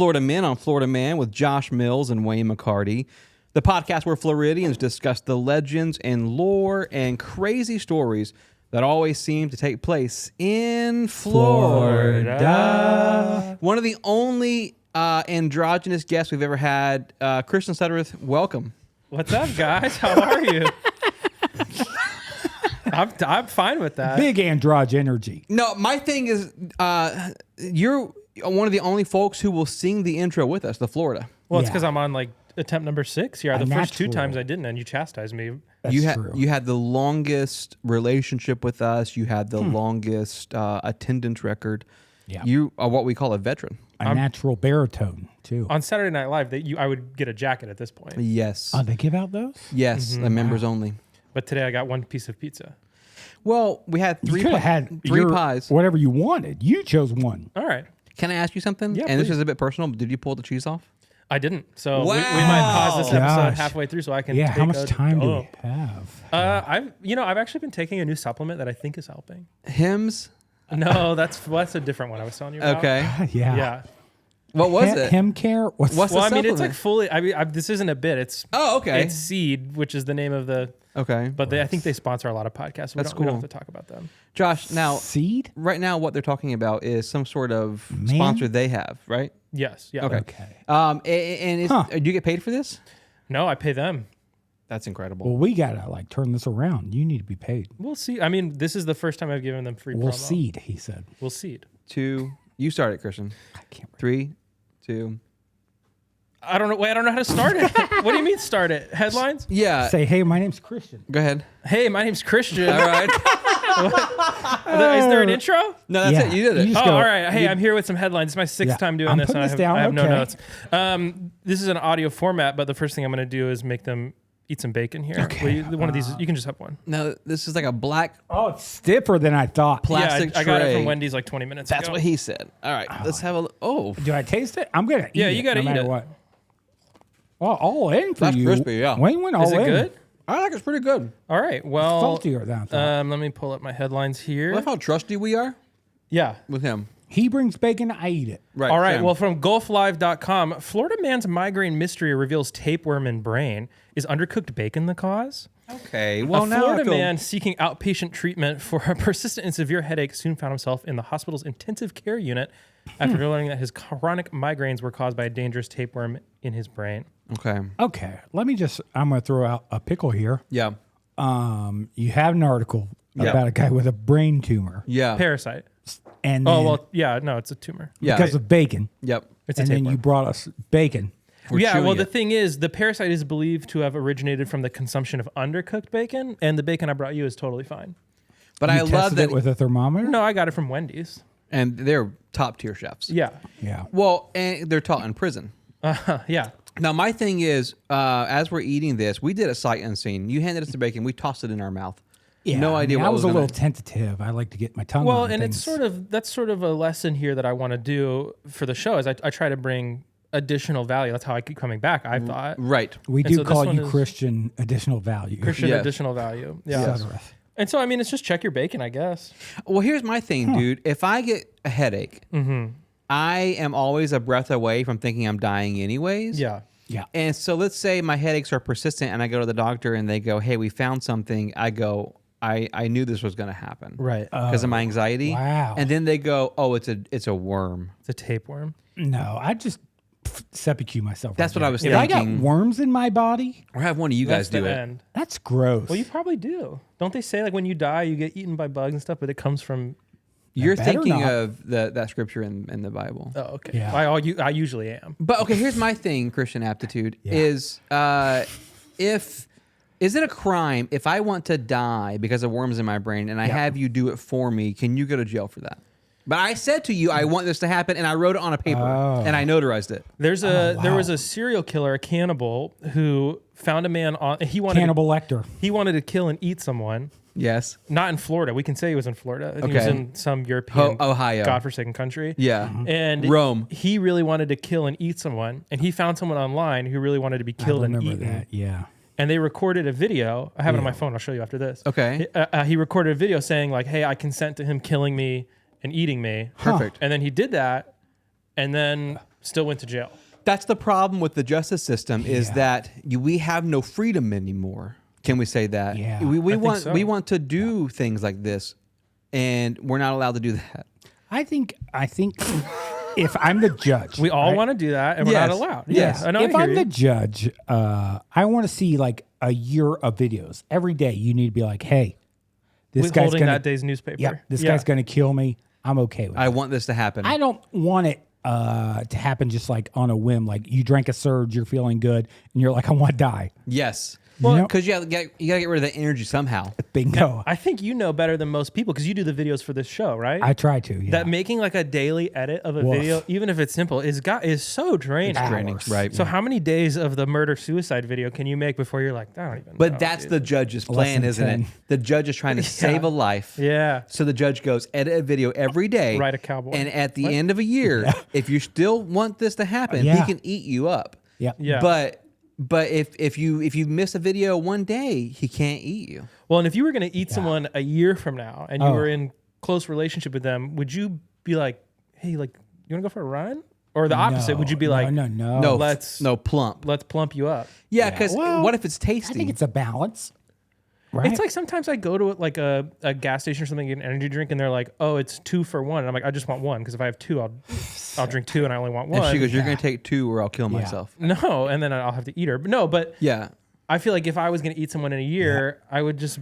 Florida Men on Florida Man with Josh Mills and Wayne McCarty, the podcast where Floridians discuss the legends and lore and crazy stories that always seem to take place in Florida. One of the only androgynous guests we've ever had, Christian Suttereth, welcome. What's up, guys? How are you? I'm fine with that. Big androgy energy. No, my thing is, you're one of the only folks who will sing the intro with us, the Florida. Well, it's Yeah. because I'm on like attempt number 6 here. The first 2 natural. times I didn't, and you chastised me. That's true. You had the longest relationship with us. You had the longest attendance record. Yeah. You are what we call a veteran. A natural baritone, too. On Saturday Night Live, I would get a jacket at this point. Yes. They give out those? Yes, the members only. But today I got 1 piece of pizza. Well, we had You three could have had three your- pies. Whatever you wanted. You chose one. All right. Can I ask you something? Yeah, and this please. is a bit personal, but did you pull the cheese off? I didn't. So we Wow. might pause this episode Gosh. halfway through so I can Yeah, take how much a time do dump. we have? I've actually been taking a new supplement that I think is helping. Hims? No, that's a different one I was telling you about. Okay. Yeah. Yeah. What was it? Hem care? What's What's Well, the I mean, it's like supplement? fully. This isn't a bit. It's Oh, okay. It's Seed, which is the name of the. Okay. But I think they sponsor a lot of podcasts. We That's don't have cool. to talk about them. Josh, now, seed? right now, what they're talking about is some sort of Man? sponsor they have, right? Yes. Yeah. Okay. Okay. And do you get paid for this? No, I pay them. That's incredible. Well, we got to turn this around. You need to be paid. We'll see. I mean, this is the first time I've given them free We'll promo. seed, he said. We'll seed. 2, you start it, Christian. I can't 3, 2. I don't know. Wait, I don't know how to start it. What do you mean start it? Headlines? Yeah. say, hey, my name's Christian. Go ahead. Hey, my name's Christian. All right. Is there an intro? No, that's Yeah. it. You did it. You Oh, just go- all right. Hey, I'm here with some headlines. It's my 6th Yeah. time doing I'm this. putting And this down. I have no Okay. notes. This is an audio format, but the first thing I'm going to do is make them eat some bacon here. Okay. One of these, you can just have one. No, this is like a black Oh, it's stiffer than I thought. plastic I got it tray. from Wendy's like 20 minutes That's ago. what he said. All right, let's have a look. Oh, Do I taste it? I'm going to eat Yeah, it. you gotta no eat matter it. What. Well, all in for That's you. crispy, yeah. Wayne went all Is it in. good? I think it's pretty good. All right. Well, Saltier than I thought. let me pull up my headlines here. Love how trusty we are Yeah. with him. He brings bacon, I eat it. Right. All right. same. Well, from GulfLive.com, Florida man's migraine mystery reveals tapeworm in brain. Is undercooked bacon the cause? okay. Well, A now Florida I feel, man seeking outpatient treatment for a persistent and severe headache soon found himself in the hospital's intensive care unit after learning that his chronic migraines were caused by a dangerous tapeworm in his brain. Okay. Okay, I'm going to throw out a pickle here. Yeah. You have an article Yeah. about a guy with a brain tumor. Yeah. Parasite. And Oh, then well, yeah, no, it's a tumor. Yeah. because of bacon. Yep. It's a And then tapeworm. you brought us bacon. We're Yeah, well, chewing the it. thing is, the parasite is believed to have originated from the consumption of undercooked bacon, and the bacon I brought you is totally fine. But You I love tested that, it with a thermometer? No, I got it from Wendy's. and they're top tier chefs. Yeah. Yeah. Well, and they're taught in prison. Yeah. Now, my thing is, as we're eating this, we did a sight unseen. You handed us the bacon, we tossed it in our mouth. Yeah, No idea I what was was a gonna- little tentative. I like to get my tongue Well, on and things. it's that's sort of a lesson here that I want to do for the show is I try to bring additional value. That's how I keep coming back, I thought. Right. we and do so this call one you is- Christian additional value. Christian Yes. additional value. Yeah. Suttereth. And so, I mean, it's just check your bacon, I guess. Well, here's my thing, dude. If I get a headache, I am always a breath away from thinking I'm dying anyways. Yeah. Yeah. And so let's say my headaches are persistent and I go to the doctor and they go, hey, we found something. I go, I knew this was going to happen. Right. Because of my anxiety. Wow. And then they go, oh, it's a worm. It's a tapeworm. No, I just seppuku myself. That's right what I there. was If I got thinking. worms in my body, Or have one of you guys That's do the it. end. that's gross. Well, you probably do. Don't they say like when you die, you get eaten by bugs and stuff, but it comes from? You're better thinking not. of that scripture in the Bible. Oh, okay. Yeah. I usually am. But okay, here's my thing, Christian aptitude, Yeah. is is it a crime if I want to die because of worms in my brain and I Yeah. have you do it for me? Can you go to jail for that? But I said to you, I want this to happen, and I wrote it on a paper, Oh. and I notarized it. There wow. was a serial killer, a cannibal, who found a man on. He wanted Cannibal Lecter. he wanted to kill and eat someone. Yes. Not in Florida. We can say he was in Florida. I think he was Okay. in some European, Ohio. godforsaken country. Yeah. And Rome. He really wanted to kill and eat someone, and he found someone online who really wanted to be I killed and remember eaten. that. Yeah. And they recorded a video. I have it on Yeah. my phone. I'll show you after this. Okay. He recorded a video saying like, "Hey, I consent to him killing me and eating me." Perfect. And then he did that, and then still went to jail. That's the problem with the justice system is that we have no freedom anymore. Can we say that? Yeah. We think want so. we want to do things like this, and we're not allowed to do that. I think if I'm the judge, We all right? want to do that, and we're Yes. not allowed. Yes. Yeah, I know. If I hear I'm you. the judge, I want to see like a year of videos every day. You need to be like, hey, this With guy's holding gonna, that day's newspaper. yeah, this guy's gonna kill me. I'm okay with it. I want this to happen. I don't want it to happen just like on a whim. Like you drank a surge, you're feeling good, and you're like, I want to die. Yes. Well- Because you gotta get rid of the energy somehow. Bingo. I think you know better than most people because you do the videos for this show, right? I try to. Yeah. that making like a daily edit of a Woof. video, even if it's simple, is so draining. Draining, right? So how many days of the murder suicide video can you make before you're like, I don't even But know, that's dude." the judge's Less plan, than isn't 10. it? The judge is trying to save a life. Yeah. So the judge goes, edit a video every day. Ride a cowboy. And at the end of a year, if you still want this to happen, Yeah. he can eat you up. yeah. Yeah. But if you miss a video one day, he can't eat you. Well, and if you were going to eat someone a year from now and you Oh. were in close relationship with them, would you be like, hey, like, you want to go for a run? Or the opposite, would you be like, no. No, let's- plump. let's plump you up? Yeah, because Well, what if it's tasty? I think it's a balance. Right. It's like sometimes I go to like a gas station or something, get an energy drink, and they're like, "Oh, it's 2 for 1." And I'm like, "I just want one because if I have 2, I'll drink 2, and I only want one." and she goes, "You're going to take 2, or I'll kill myself." "No," and then I'll have to eat her. But no, but Yeah. I feel like if I was going to eat someone in a year, I would just,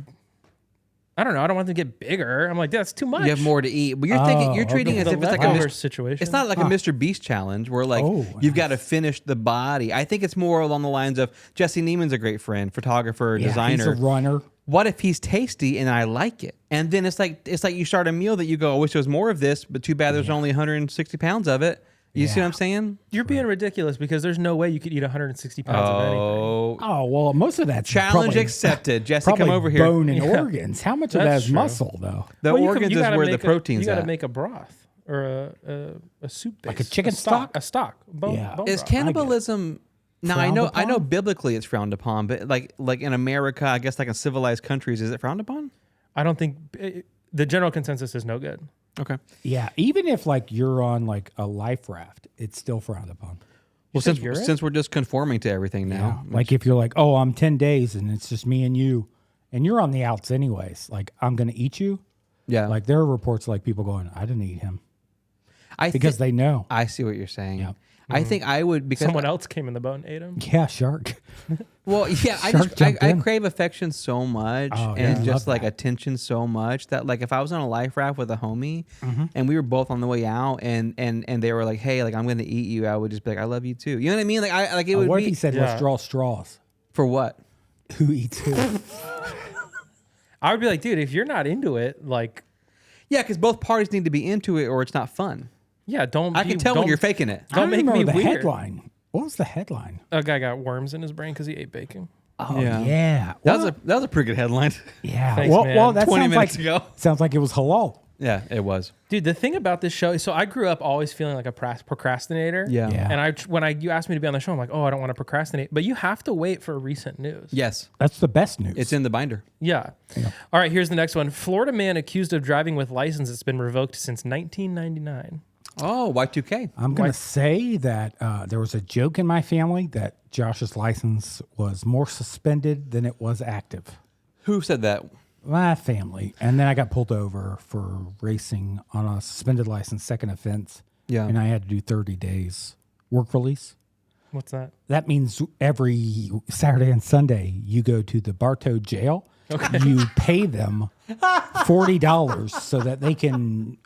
I don't know, I don't want them to get bigger. I'm like, that's too much. You have more to eat, but you're thinking, you're treating it The as if it's like a leftover Mr. situation. It's not like a Mr. Beast challenge where like Oh, you've got to finish the body. I think it's more along the lines of Jesse Neiman's a great friend, photographer, Yeah, designer. He's a runner. What if he's tasty and I like it? And then it's like you start a meal that you go, I wish there was more of this, but too bad there's only 160 pounds of it. You see what I'm saying? You're being ridiculous because there's no way you could eat 160 pounds of anything. Oh, Oh well, most of that's challenge probably, accepted. Jesse, probably come over here. bone and organs. How much of that That's is true. muscle though? The Well, organs is gotta where the make protein's You got to at. make a broth or a soup base. Like a chicken A stock? A stock. Bone, Yeah. bone Is broth. cannibalism? Now I Frowned know upon? biblically it's frowned upon, but like in America, I guess like in civilized countries, is it frowned upon? I don't think the general consensus is no good. Okay. Yeah, even if like you're on like a life raft, it's still frowned upon. Well, said urine? since we're just conforming to everything now, Like if you're like, oh, I'm 10 days and it's just me and you, and you're on the outs anyways. Like I'm gonna eat you. yeah. Like there are reports like people going, I didn't eat him I because thi- they know. I see what you're saying. Yeah. I think I would because Someone else came in the boat and ate him. Yeah, shark. Well, yeah, Shark jumped I in. crave affection so much Oh, yeah, I and love just like that. attention so much that like if I was on a life raft with a homie Mm-hmm. and we were both on the way out and they were like, hey, like I'm gonna eat you, I would just be like, I love you too. You know what I mean? Like I like it would What be if he said, Yeah. let's draw straws? for what? Who eats who? I would be like, dude, if you're not into it, like, Yeah, because both parties need to be into it or it's not fun. yeah, don't. I can tell when don't- you're faking it. I Don't make remember me the weird. headline. What was the headline? A guy got worms in his brain because he ate bacon. Oh Yeah. yeah, That was a pretty good headline. yeah. Thanks, well, man. well, that 20 sounds minutes like ago. sounds like it was halal. Yeah, it was. Dude, the thing about this show is, so I grew up always feeling like a procrastinator. Yeah. Yeah. And when you asked me to be on the show, I'm like, oh, I don't want to procrastinate. But you have to wait for recent news. Yes. That's the best news. It's in the binder. Yeah. All right, here's the next one. Florida man accused of driving with license that's been revoked since 1999. Oh, Y2K. I'm going to say that there was a joke in my family that Josh's license was more suspended than it was active. Who said that? My family. And then I got pulled over for racing on a suspended license, second offense. Yeah. And I had to do 30 days work release. What's that? That means every Saturday and Sunday you go to the Bartow jail. You pay them $40 so that they can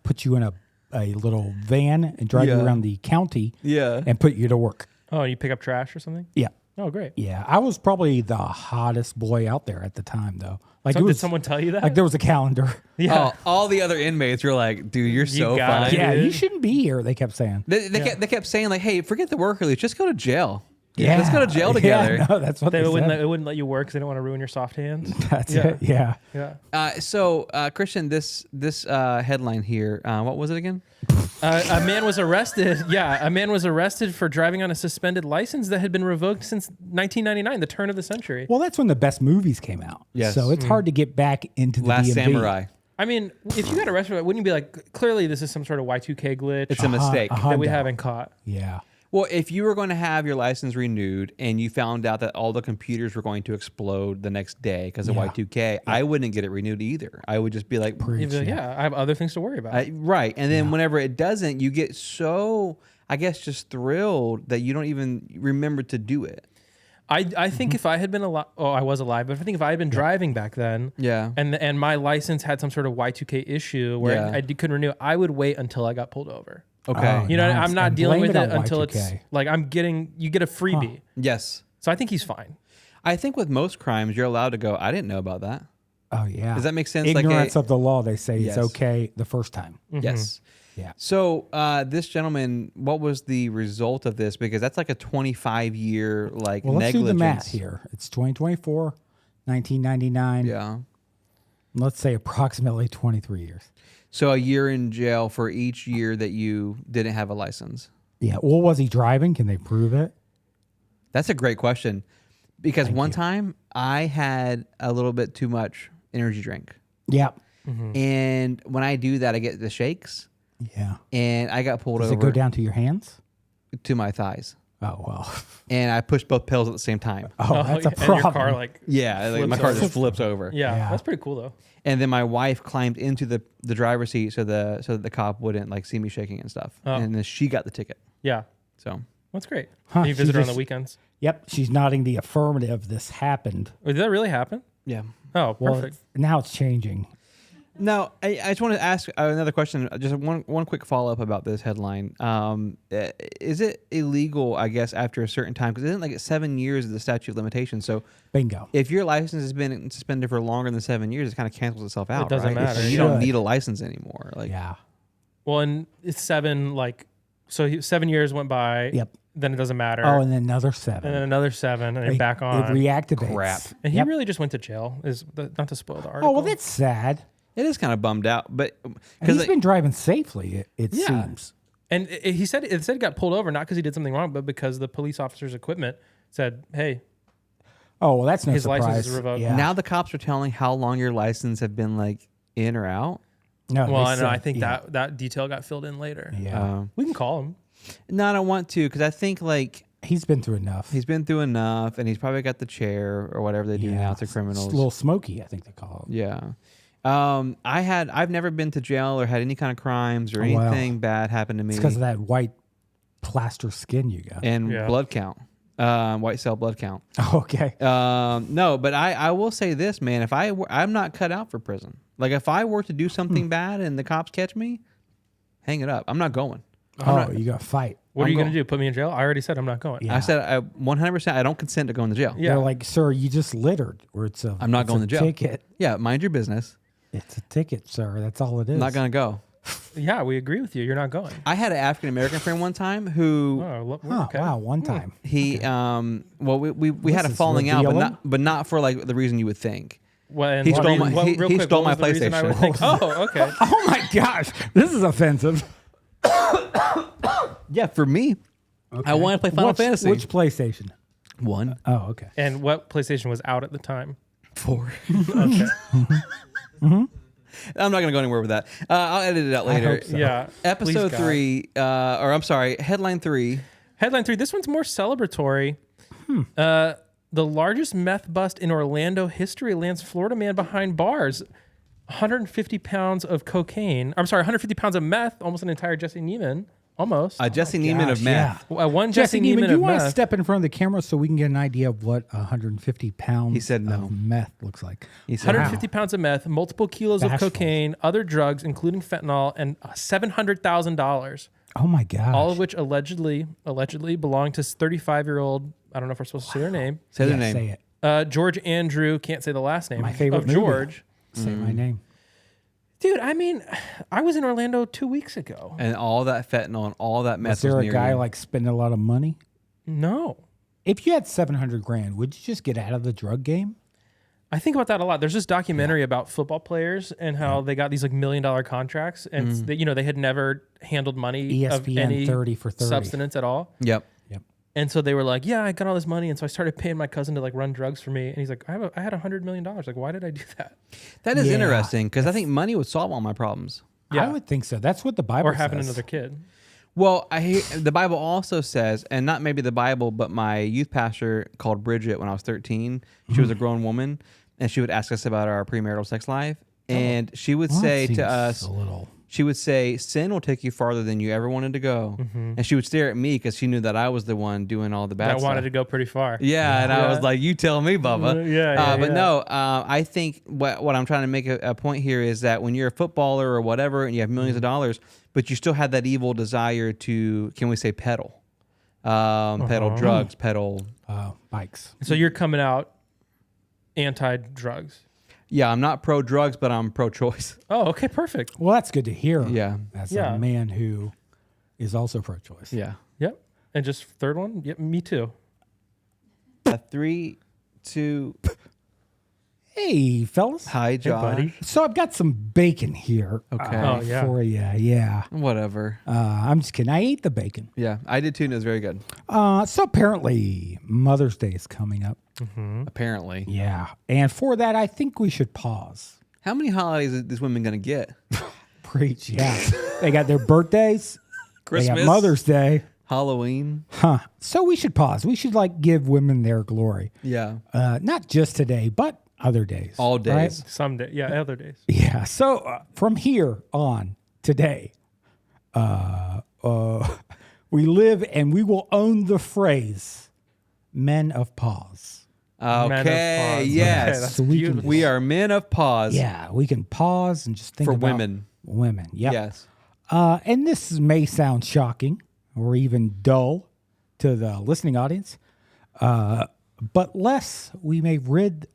put you in a little van and drive you Yeah. around the county Yeah. and put you to work. Oh, you pick up trash or something? Yeah. Oh, great. Yeah. I was probably the hottest boy out there at the time, though. Like, So it was, did someone tell you that? like there was a calendar. yeah. Oh, all the other inmates were like, dude, you're so got fine. it. Yeah, dude. you shouldn't be here, they kept saying. They kept saying like, hey, forget the work release, just go to jail. Yeah. Let's go to jail together. Yeah, no, that's what they, They wouldn't, said. it wouldn't let you work because they don't want to ruin your soft hands. That's Yeah. it. Yeah. Yeah. So, Christian, this headline here, what was it again? A man was arrested. Yeah, a man was arrested for driving on a suspended license that had been revoked since 1999, the turn of the century. Well, that's when the best movies came out. Yes. So it's hard to get back into the Last DMV. Samurai. I mean, if you got arrested, wouldn't you be like, clearly this is some sort of Y2K glitch It's a mistake. that we Honda. haven't caught? Yeah. Well, if you were going to have your license renewed and you found out that all the computers were going to explode the next day because of Yeah. Y2K, I wouldn't get it renewed either. I would just be like, You'd be like, yeah, I have other things to worry about. right. And then whenever it doesn't, you get so, I guess, just thrilled that you don't even remember to do it. I think if I had been alive, I was alive, but I think if I had been driving back then, Yeah. and my license had some sort of Y2K issue where Yeah. couldn't renew, I would wait until I got pulled over. Okay. Oh, You know, nice. I'm not And dealing blame with it it on until it's Y2K. like you get a freebie. Yes. So I think he's fine. I think with most crimes, you're allowed to go, I didn't know about that. Oh yeah. Does that make sense? Ignorance of the law. They say Yes. it's okay the first time. Yes. Yeah. So this gentleman, what was the result of this? Because that's like a 25-year like Well, let's do negligence. the math here. It's 2024, 1999. Yeah. Let's say approximately 23 years. So a year in jail for each year that you didn't have a license. Yeah. Well, was he driving? Can they prove it? That's a great question. Because one time I had a little bit too much energy drink. Yeah. And when I do that, I get the shakes. Yeah. And I got pulled Does over it go down to your hands? to my thighs. Oh well. And I pushed both pedals at the same time. Oh, that's a and problem. your car like Yeah, like my Flips car over. just flips over. yeah, Yeah. that's pretty cool though. And then my wife climbed into the driver's seat so that the cop wouldn't like see me shaking and stuff. Oh. And then she got the ticket. Yeah, So that's great. Huh, You she visit her on the just- weekends. Yep. She's nodding the affirmative. This happened. Did that really happen? yeah. Oh, Well, perfect. now it's changing. Now I just want to ask another question. Just one quick follow up about this headline. Is it illegal? I guess after a certain time, because isn't like 7 years of the statute of limitations. So Bingo. if your license has been suspended for longer than 7 years, it kind of cancels itself out. doesn't right? matter, You yeah. don't Should. need a license anymore. Like Yeah. Well, and it's 7 7 years went by. Yep. Then it doesn't matter. Oh, and then another 7. and then another 7, and then back on. It reactivates. Crap. and he Yep. really just went to jail. Not to spoil the article. Oh well, that's sad. it is kind of bummed out, but And because he's been driving safely. It Yeah. seems. And he said he got pulled over not because he did something wrong, but because the police officer's equipment said, "Hey, Oh well, that's no His surprise. license is revoked. Yeah. now the cops are telling how long your license have been like in or out. no, well, they I know. said- I think yeah. that detail got filled in later. Yeah. We can call him. No, I don't want to because I think like He's been through enough. he's been through enough, and he's probably got the chair or whatever they do now to It's criminals. a little smoky, I think they call it. Yeah. I've never been to jail or had any kind of crimes or Oh, wow. anything bad happen to me. It's because of that white plaster skin you got. and Yeah. blood count, white cell blood count. Okay. No, but I will say this, man. If I'm not cut out for prison. Like if I were to do something bad and the cops catch me, hang it up. I'm not going. Oh, you got to fight. What are I'm you going going- to do? Put me in jail? I already said I'm not going. Yeah. I said I 100%. I don't consent to going to jail. Yeah. They're like, sir, you just littered. Or it's a. I'm not it's going a to jail. Ticket. Yeah, mind your business. It's a ticket, sir. That's all it is. I'm not gonna go. Yeah, we agree with you. You're not going. I had an African American friend one time who Oh, okay. wow. One time. he well we had a This is falling out, revealing? but not for like the reason you would think. Well, and He what stole reason- my- he- real he quick, stole what my was the reason I would PlayStation. think- Oh, okay. Oh my gosh. This is offensive. Yeah, for me, I wanted to play Final Fantasy. Which PlayStation? One, Oh, okay. And what PlayStation was out at the time? 4. Okay. I'm not gonna go anywhere with that. I'll edit it out later. hope so. Yeah. Episode Please, God. 3, or I'm sorry, headline 3. Headline 3. This one's more celebratory. The largest meth bust in Orlando history lands Florida man behind bars. 150 pounds of cocaine. I'm sorry, 150 pounds of meth. Almost an entire Jesse Neiman. Almost. Jesse Neiman of Gosh, meth. One Jesse Jesse Neiman, Neiman you of want to meth. step in front of the camera so we can get an idea of what 150 pounds He said no. of meth looks like? He said, 150 pounds of meth, multiple kilos of Bashful. cocaine, other drugs, including fentanyl, and $700,000. Oh my gosh. All of which allegedly belonged to 35-year-old. I don't know if we're supposed to say their name. Say their Yeah, name. Say it. George Andrew. Can't say the last name. My favorite of movie. George. Say my name. Dude, I mean, I was in Orlando 2 weeks ago. And all that fentanyl and all that meth Is there was a near guy you. like spending a lot of money? No. If you had 700 grand, would you just get out of the drug game? I think about that a lot. There's this documentary about football players and how they got these like $1 million contracts, and they, they had never handled money of ESPN any 30 for 30. substance at all. Yep. Yep. And so they were like, yeah, I got all this money. And so I started paying my cousin to like run drugs for me. And he's like, I had $100 million. Like, why did I do that? That is Yeah. interesting because I think money would solve all my problems. Yeah. I would think so. That's what the Bible Or having says. another kid. Well, I hear the Bible also says, and not maybe the Bible, but my youth pastor called Bridget when I was 13. She was a grown woman, and she would ask us about our premarital sex life, and she would Well, that say seems to us, a little. she would say, "Sin will take you farther than you ever wanted to go," and she would stare at me because she knew that I was the one doing all the bad That stuff. wanted to go pretty far. Yeah, and I was Yeah. like, "You tell me, Bubba." Yeah, But yeah. no, I think what I'm trying to make a point here is that when you're a footballer or whatever, and you have millions of dollars, but you still have that evil desire to, can we say, peddle, peddle drugs, peddle. Bikes. So you're coming out anti-drugs. Yeah, I'm not pro drugs, but I'm pro choice. Oh, okay, perfect. Well, that's good to hear. Yeah. As Yeah. a man who is also pro-choice. Yeah. Yep. And just third one? Yep, me too. 3, 2. Hey, fellas. Hi, Josh. buddy. So I've got some bacon here. Okay. Oh, yeah. For you. Yeah. Whatever. I'm just kidding. I ate the bacon. Yeah, I did too, and it was very good. So apparently Mother's Day is coming up. Apparently. Yeah. And for that, I think we should pause. How many holidays is this woman going to get? Preach. Yeah. They got their birthdays. They Christmas? got Mother's Day. Halloween? Huh. So we should pause. We should like give women their glory. Yeah. Not just today, but other days. All right? days. Someday. Yeah, other days. Yeah. So from here on today, we live and we will own the phrase "men of pause." Okay, pause. yes. Okay, that's So we can- beautiful. We are men of pause Yeah, we can pause and just think for about women. Women. Yep. Yes. And this may sound shocking or even dull to the listening audience, but less we may rid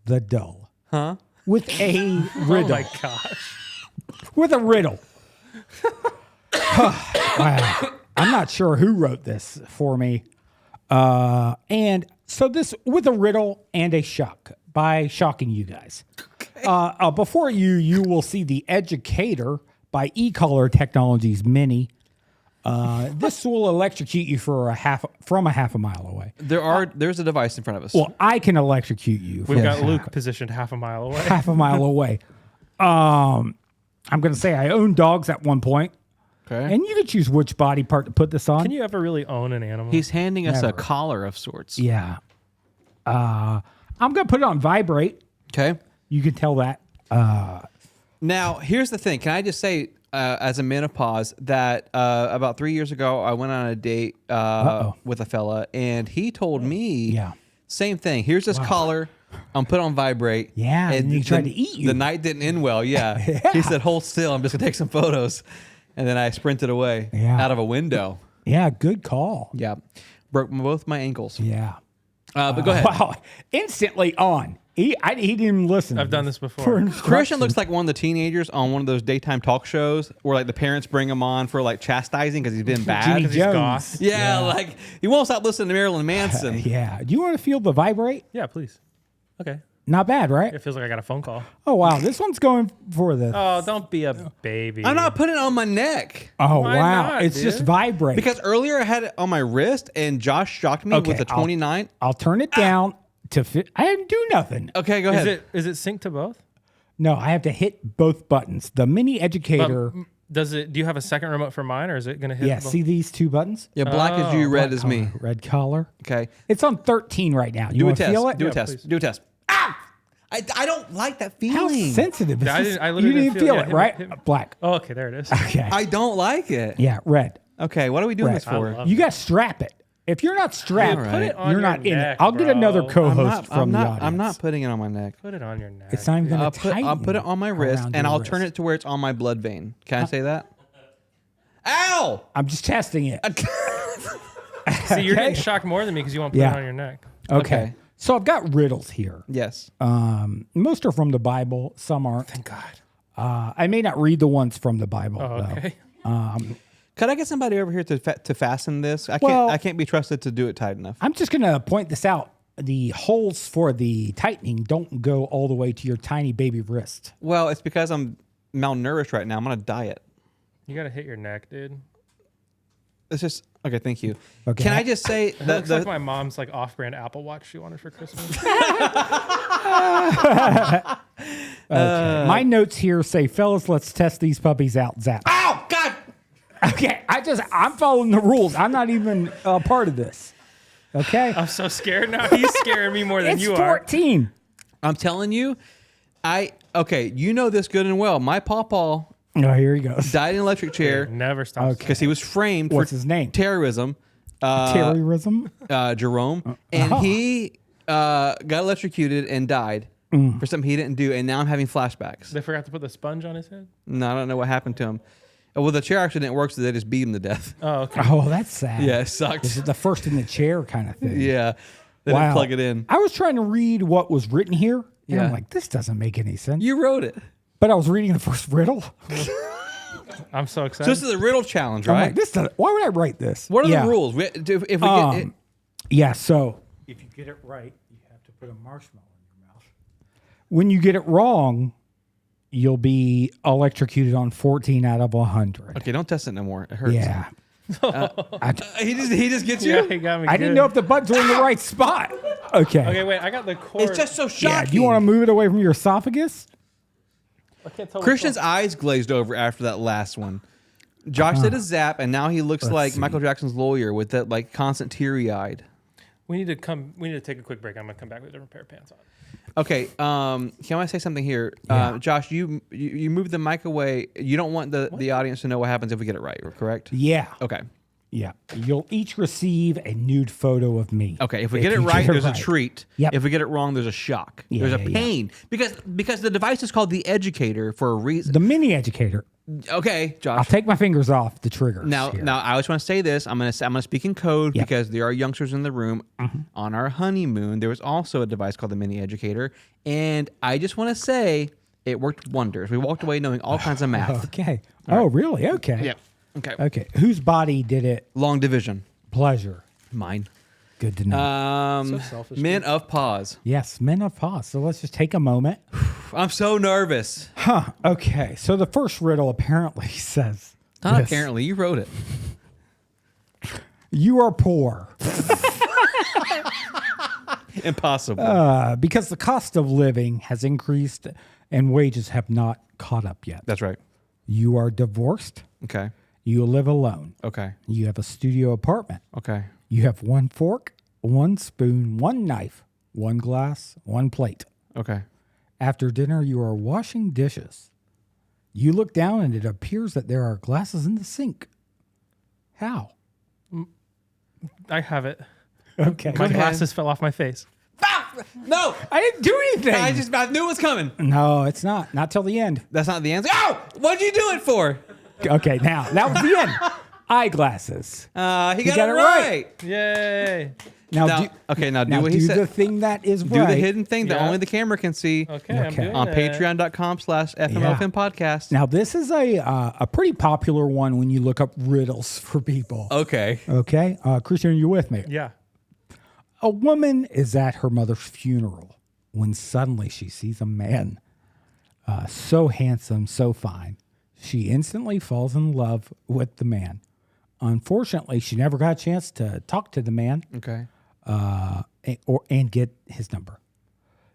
the dull. Huh? With a riddle. Oh my gosh. With a riddle. Wow. I'm not sure who wrote this for me. And so this with a riddle and a shock by shocking you guys. Before you will see The Educator by eColor Technologies Mini. This will electrocute you for half a mile away. There's a device in front of us. Well, I can electrocute you. We've from got Luke positioned half a mile away. half a mile away. I'm going to say I owned dogs at one point, okay. and you could choose which body part to put this on. Can you ever really own an animal? He's handing us Never. a collar of sorts. Yeah. I'm going to put it on vibrate. Okay. You can tell that. Now, here's the thing. Can I just say, as a menopause, that about 3 years ago, I went on a date with a fella, and he told me, Yeah. same thing. Here's this collar. I'm put on vibrate. Yeah, and he tried to eat you. The night didn't end well. Yeah. He said, "Hold still. I'm just gonna take some photos," and then I sprinted away out of a window. Yeah, good call. Yeah, broke both my ankles. Yeah. But go ahead. Wow. Instantly on. He didn't even listen. I've done this before. For Christian instructions. looks like one of the teenagers on one of those daytime talk shows where like the parents bring him on for like chastising because he's been bad. Jimmy 'Cause he's Jones. goth. Yeah, like he won't stop listening to Marilyn Manson. Yeah. Do you want to feel the vibrate? Yeah, please. Okay. Not bad, right? It feels like I got a phone call. Oh, wow. This one's going for the. Oh, don't be a baby. I'm not putting it on my neck Oh, why wow. not, It's dude? just vibrate. because earlier I had it on my wrist and Josh shocked me Okay, with a 29. I'll turn it down to fit. I didn't do nothing. Okay, go ahead. Is it synced to both? No, I have to hit both buttons. The mini educator. Do you have a second remote for mine, or is it going to hit? Yeah, both? see these two buttons? Yeah, black as you, red as me. Red collar. Okay, It's on 13 right now. You do a want to test. feel it? Do a Yeah, test. please. Do a test. Ah! I don't like that How feeling. sensitive is Yeah, I this? didn't- I You literally didn't didn't feel feel- it, yeah, right? hit me. Black. Oh, okay, there it is. Okay. I don't like it. Yeah, red. Okay, what are we doing Red. this for? love You got to strap it. If you're not strapped, All right. Put it on you're your not in it. neck, I'll get bro. another I'm co-host from the audience. I'm not putting it on my neck. Put it on your neck. It's not even going I'll to put, tighten. I'll put it on my wrist around and your I'll turn wrist. it to where it's on my blood vein. Can I say that? Ow! I'm just testing it. See, you're Okay. getting shocked more than me because you won't put Yeah. it on your neck. Okay. Okay. So I've got riddles here. Yes. Most are from the Bible. Some aren't. Thank God. I may not read the ones from the Bible. Oh, though. okay. Could I get somebody over here to fasten this? Well- I can't be trusted to do it tight enough. I'm just going to point this out. The holes for the tightening don't go all the way to your tiny baby wrist. Well, it's because I'm malnourished right now. I'm on a diet. You got to hit your neck, dude. It's just okay. Thank you. Okay. Can I just say It that looks like my mom's like off-brand Apple Watch she wanted for Christmas. My notes here say, fellas, let's test these puppies out. Zap. oh God. Okay, I'm following the rules. I'm not even a part of this. Okay, I'm so scared now. He's scaring me more than it's you 14. I'm telling you, okay. You know this good and well. My pawpaw Oh, here he goes. died in an electric are. chair Never stops. because he was framed What's for his name? terrorism. Terrorism. Jerome, and he got electrocuted and died for something he didn't do, and now I'm having flashbacks. They forgot to put the sponge on his head. No, I don't know what happened to him. Well, the chair actually didn't work, so they just beat him to death. Oh, okay. Oh, that's sad. Yeah, it This sucked. is the first in the chair kind of thing. Yeah, they Wow. didn't plug it in. I was trying to read what was written here, and Yeah. I'm like, this doesn't make any sense. You wrote it. But I was reading the first riddle. I'm so So excited. this is a riddle challenge, I'm right? like, this doesn't. Why would I write this? What are Yeah. the rules? If we get it, Yeah, so if you get it right, you have to put a marshmallow in your mouth. When you get it wrong, you'll be electrocuted on 14 out of 100. okay, don't test it no more. It hurts. Yeah. He just gets you. yeah, he got me. I didn't know if the buttons were in the right spot. Okay. Okay, wait. I got the cord. It's just so shocking. Yeah. Do you want to move it away from your esophagus? I can't tell. which Christian's one. eyes glazed over after that last one. Josh did a zap, and now he looks like see. Michael Jackson's lawyer with that like constant teary-eyed. We need to take a quick break. I'm gonna come back with a different pair of pants on. Okay, can I say something here? Yeah. Josh, you move the mic away. You don't want the audience to know what happens if we get it right, correct? Yeah. Okay. Yeah. You'll each receive a nude photo of me. Okay, if we get it you right, there's right. a treat. Yep. If we get it wrong, there's a shock. Yeah, there's a yeah, yeah. pain because the device is called the Educator for a reason. The mini educator. Okay, I'll Josh. take my fingers off the triggers. Now, here. I always want to say this. I'm gonna speak in code Yep. because there are youngsters in the room. On our honeymoon, there was also a device called the Mini Educator, and I just want to say it worked wonders. We walked away knowing all kinds of math. Okay. Oh, really? Okay. Yep. Okay. Okay. Whose body did it Long division. pleasure? Mine. Good to know. So selfish. Men of pause. Yes, men of pause. So let's just take a moment. I'm so nervous. Huh. Okay. So the first riddle apparently says, Not this. apparently. You wrote it. You are poor Impossible. because the cost of living has increased and wages have not caught up yet. That's right. You are divorced. Okay. You live alone. Okay. You have a studio apartment. Okay. You have one fork, one spoon, one knife, one glass, one plate. Okay. After dinner, you are washing dishes. You look down and it appears that there are glasses in the sink. How? I have it. Okay. My glasses fell off my face. No. I didn't do anything. I knew it was coming. No, it's not. Not till the end. That's not the answer. Oh, what'd you do it for? Okay, now that was the end. Eyeglasses. He got got it it right. Yay. Now, Now, do, okay, now do now what he do said. the thing that is Do right. the hidden thing that Yeah. only the camera can see Okay, I'm Okay. doing on it. patreon.com/FMLFM podcast. Now, this is a pretty popular one when you look up riddles for people. Okay. Okay, Christian, are you with me? Yeah. A woman is at her mother's funeral when suddenly she sees a man so handsome, so fine. She instantly falls in love with the man. Unfortunately, she never got a chance to talk to the man Okay. and get his number.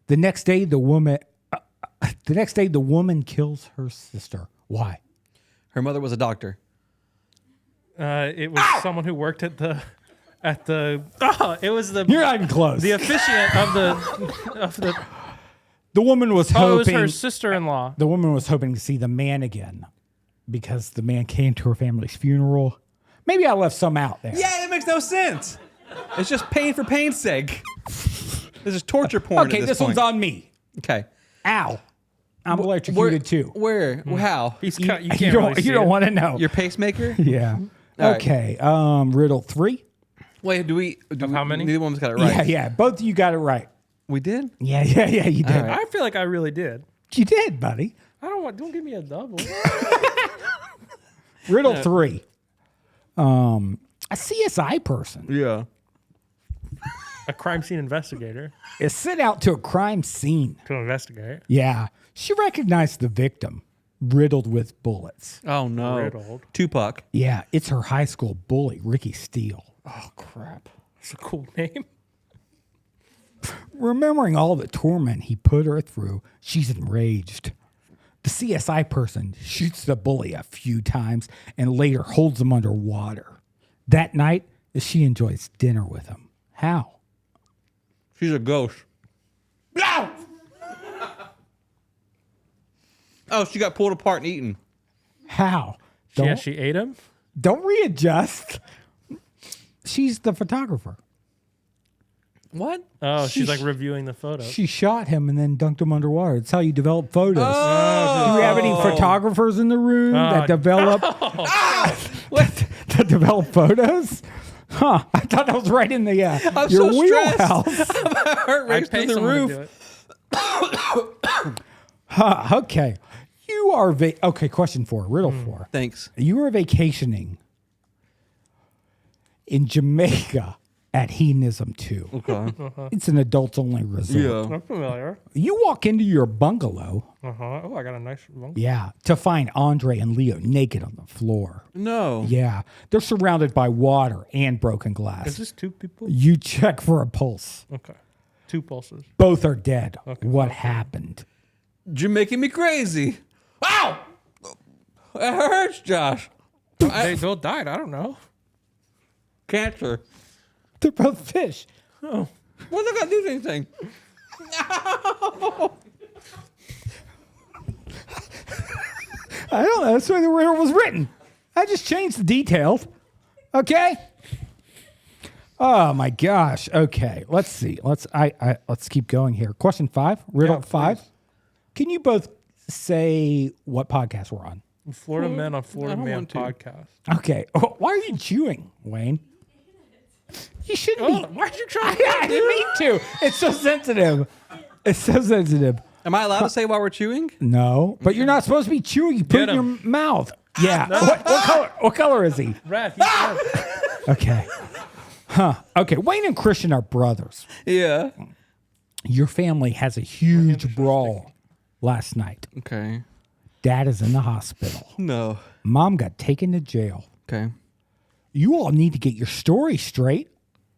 The next day, the woman kills her sister. Why? Her mother was a doctor. It was someone who worked at the. It was the You're not even close. the officiant of the. The woman was Oh, it was hoping. her sister-in-law. The woman was hoping to see the man again because the man came to her family's funeral. Maybe I left some out there. Yeah, it makes no sense. It's just pain for pain's sake. This is torture porn. Okay, at this point. one's on me. Okay. Ow. I'm electrocuted too. Where? How? He's You, cut. You you can't don't, really see you don't it. want to know. Your pacemaker? Yeah. All right. Okay. Riddle 3. Wait, do we? how many? Neither one of us got it right. Yeah. Both of you got it right. We did? Yeah. You did. right. I feel like I really did. You did, buddy. I don't want. Don't give me a double. Riddle 3. A CSI person Yeah. A crime scene investigator is sent out to a crime scene. to investigate. Yeah. She recognized the victim riddled with bullets. Oh no. Riddled. Tupac. Yeah, it's her high school bully, Ricky Steele. Oh crap. That's a cool name. Remembering all the torment he put her through, she's enraged. The CSI person shoots the bully a few times and later holds him underwater. That night, she enjoys dinner with him. How? She's a ghost. No! Oh, she got pulled apart and eaten. How? Yeah, she ate him. Don't readjust. She's the photographer. What? Oh, she's like She- reviewing the photos. She shot him and then dunked him underwater. It's how you develop photos. Do we have any photographers in the room that develop that develop photos? Huh? I thought that was right in the your so stressed. wheelhouse. Heart I raced pay through the someone roof. to do it. Huh, okay, you are okay. Question 4, riddle 4. Thanks. You are vacationing in Jamaica at Hedonism 2. Okay. It's an adults-only resort. Yeah. I'm familiar. You walk into your bungalow, Oh, I got a nice one. yeah, to find Andre and Leo naked on the floor. No. Yeah, they're surrounded by water and broken glass. Is this 2 people? You check for a pulse. Okay. 2 pulses. Both are dead. What happened? You're making me crazy. Ow! It hurts, Josh. They both died. I don't know. Cancer. They're both fish. What's that got to do with anything? I don't know. That's the way the riddle was written. I just changed the details. Okay. Oh my gosh. Okay. Let's see. Let's keep going here. Question 5. Riddle Yeah, 5. please. Can you both say what podcast we're on? Florida Men on Florida I don't Man want to. podcast. Okay. Oh, why are you chewing, Wayne? You shouldn't be. Why'd you try? I didn't mean to. It's so sensitive. It's so sensitive. Am I allowed to say while we're chewing? No, but you're not supposed to be chewing. You put it Get in your mouth. Yeah. What color? What color is he? Red. He's red. Okay. Huh. Okay. Wayne and Christian are brothers. Yeah. Your family has a huge brawl last night. Okay. Dad is in the hospital. No. Mom got taken to jail. Okay. You all need to get your story straight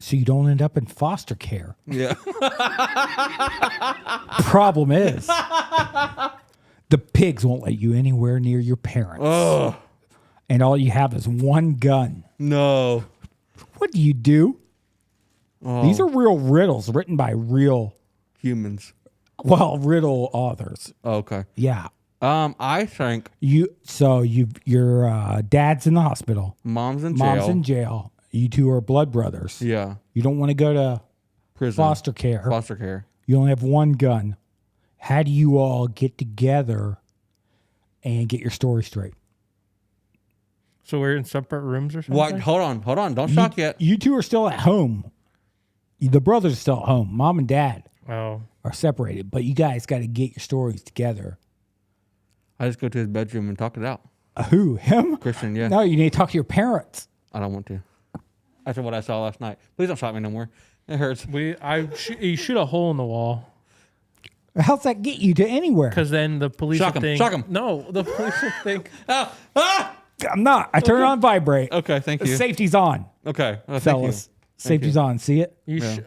so you don't end up in foster care. Yeah. Problem is, the pigs won't let you anywhere near your parents. Oh. And all you have is one gun. No. What do? Oh. These are real riddles written by real, Humans. riddle authors. Oh, okay. Yeah. I think Your dad's in the hospital. mom's in jail. Mom's in jail. You two are blood brothers. Yeah. You don't want to go to Prison. foster care. Foster care. You only have one gun. How do you all get together and get your story straight? So we're in separate rooms or something? What? Hold on. Don't shock yet. You two are still at home. The brothers are still at home. Mom and dad Oh. are separated, but you guys got to get your stories together. I just go to his bedroom and talk it out. Who? Him? Christian, yeah. No, you need to talk to your parents. I don't want to. After what I saw last night. Please don't shock me no more. It hurts. You shoot a hole in the wall How's that get you to anywhere? because then the police Shock will 'em, think. shock 'em. No, the police will think. I'm not. I turn it on vibrate. Okay, thank you. Safety's on, Okay. Thank fellas. you. Safety's on. See it?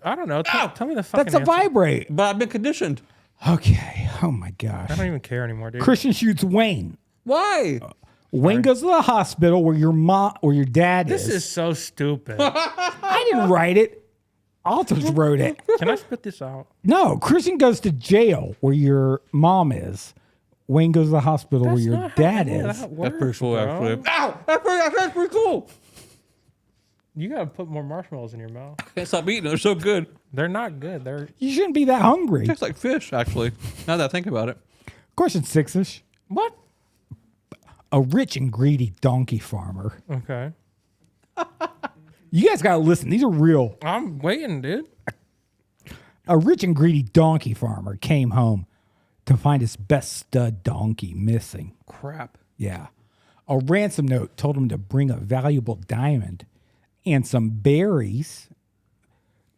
I don't know. Tell me the fucking That's a answer. vibrate. But I've been conditioned. Okay. Oh my gosh. I don't even care anymore, dude. Christian shoots Wayne. Why? Wayne goes to the hospital where your dad This is. is so stupid. I didn't write it. Authors wrote it. Can I spit this out? No, Christian goes to jail where your mom is. Wayne goes to the hospital where your dad is. That's pretty cool, actually. Ow! That's pretty cool. You gotta put more marshmallows in your mouth. Can't stop eating. They're so good. They're not good. They're You shouldn't be that hungry. Tastes like fish, actually. Now that I think about it. Question 6-ish. what? A rich and greedy donkey farmer. Okay. You guys got to listen. These are real. I'm waiting, dude. A rich and greedy donkey farmer came home to find his best stud donkey missing. Crap. Yeah. A ransom note told him to bring a valuable diamond and some berries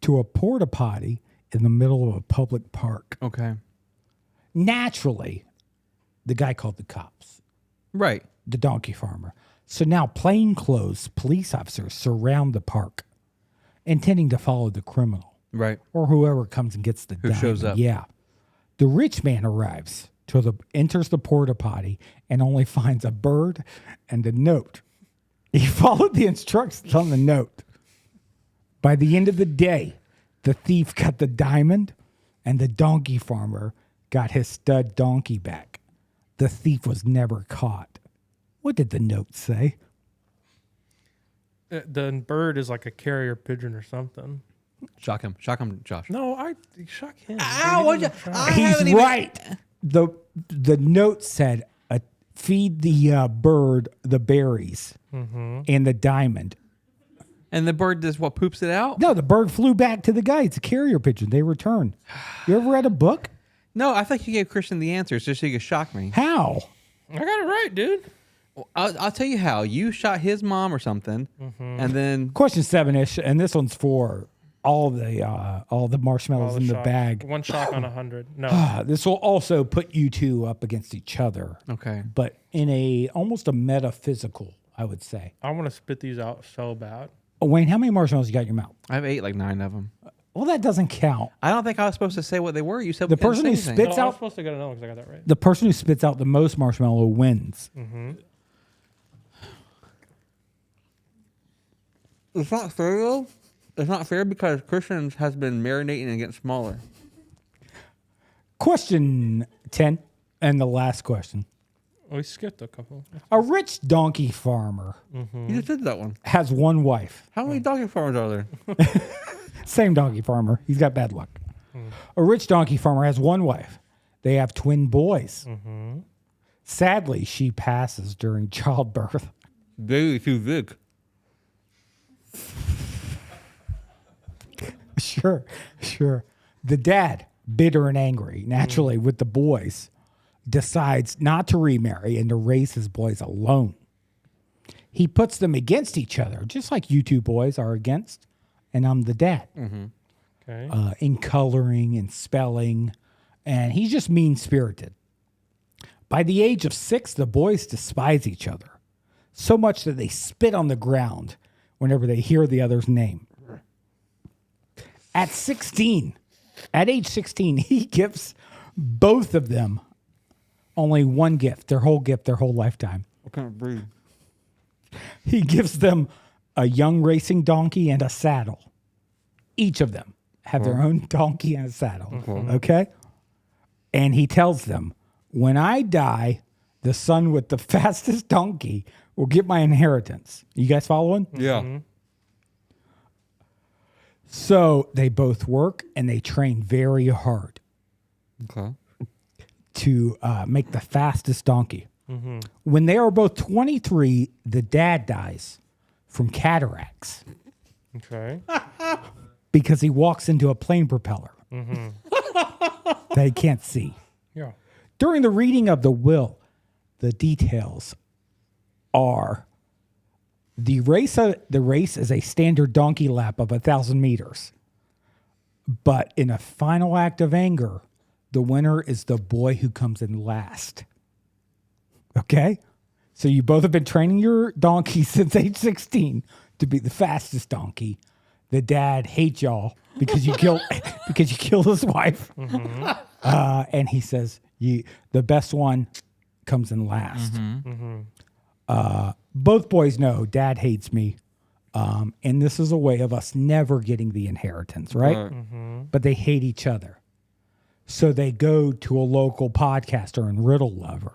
to a porta potty in the middle of a public park. Okay. Naturally, the guy called the cops. Right. the donkey farmer. So now plainclothes police officers surround the park, intending to follow the criminal Right. or whoever comes and gets the Who shows diamond. up. Yeah. The rich man arrives, enters the porta potty, and only finds a bird and a note. He followed the instructions on the note. By the end of the day, the thief got the diamond, and the donkey farmer got his stud donkey back. The thief was never caught. What did the note say? The bird is like a carrier pigeon or something. Shock him, Josh. No, I shock him. Ow, Don't what'd even you- try. I He's haven't even- right. The note said, feed the bird the berries and the diamond. And the bird does what, poops it out? No, the bird flew back to the guy. It's a carrier pigeon. They return. You ever read a book? No, I think you gave Christian the answers just so you could shock me. How? I got it right, dude. I'll tell you how. You shot his mom or something, and then Question 7-ish, and this one's for all the marshmallows in the shock. bag. One shock on 100. No. This will also put you two up against each other, okay. but in almost a metaphysical, I would say. I want to spit these out so bad. Oh, Wayne, how many marshmallows you got in your mouth? I've ate like 9 of them. Well, that doesn't count. I don't think I was supposed to say what they were. You said The we couldn't person say who anything. spits No, I out- was supposed to get another one because I got that right. The person who spits out the most marshmallow wins. It's not fair though. It's not fair because Christian has been marinating and getting smaller. Question 10, and the last question. We skipped a couple. A rich donkey farmer You just did that one. has one wife. How many donkey farmers are there? Same donkey farmer. He's got bad luck. A rich donkey farmer has one wife. They have twin boys. Sadly, she passes during childbirth. Baby too big. Sure. The dad, bitter and angry, naturally with the boys, decides not to remarry and to raise his boys alone. He puts them against each other, just like you two boys are against, and I'm the dad. Okay. In coloring and spelling, and he's just mean-spirited. By the age of 6, the boys despise each other, so much that they spit on the ground whenever they hear the other's name. At age 16, he gives both of them only one gift, their whole lifetime. What kind of breed? He gives them a young racing donkey and a saddle. Each of them have their own donkey and a saddle. Okay? And he tells them, when I die, the son with the fastest donkey will get my inheritance. You guys following? Yeah. So they both work and they train very hard Okay. to make the fastest donkey. When they are both 23, the dad dies from cataracts Okay. because he walks into a plane propeller that he can't see. Yeah. During the reading of the will, the details are the race is a standard donkey lap of 1,000 meters. But in a final act of anger, the winner is the boy who comes in last. Okay? So you both have been training your donkey since age 16 to be the fastest donkey. The dad hates y'all because you killed his wife. And he says the best one comes in last. Both boys know dad hates me. And this is a way of us never getting the inheritance, right? But they hate each other. So they go to a local podcaster and riddle lover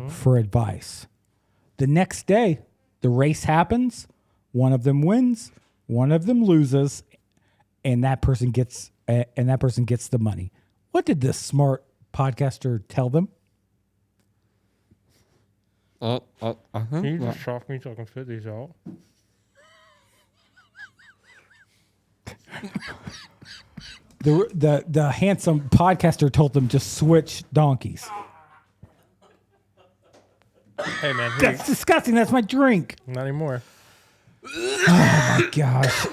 for advice. The next day, the race happens. One of them wins, one of them loses, and that person gets the money. What did this smart podcaster tell them? I Can think you just shock me so I can fit these out? The handsome podcaster told them to switch donkeys. Hey, man. Here That's disgusting. That's my drink. not anymore. Gosh.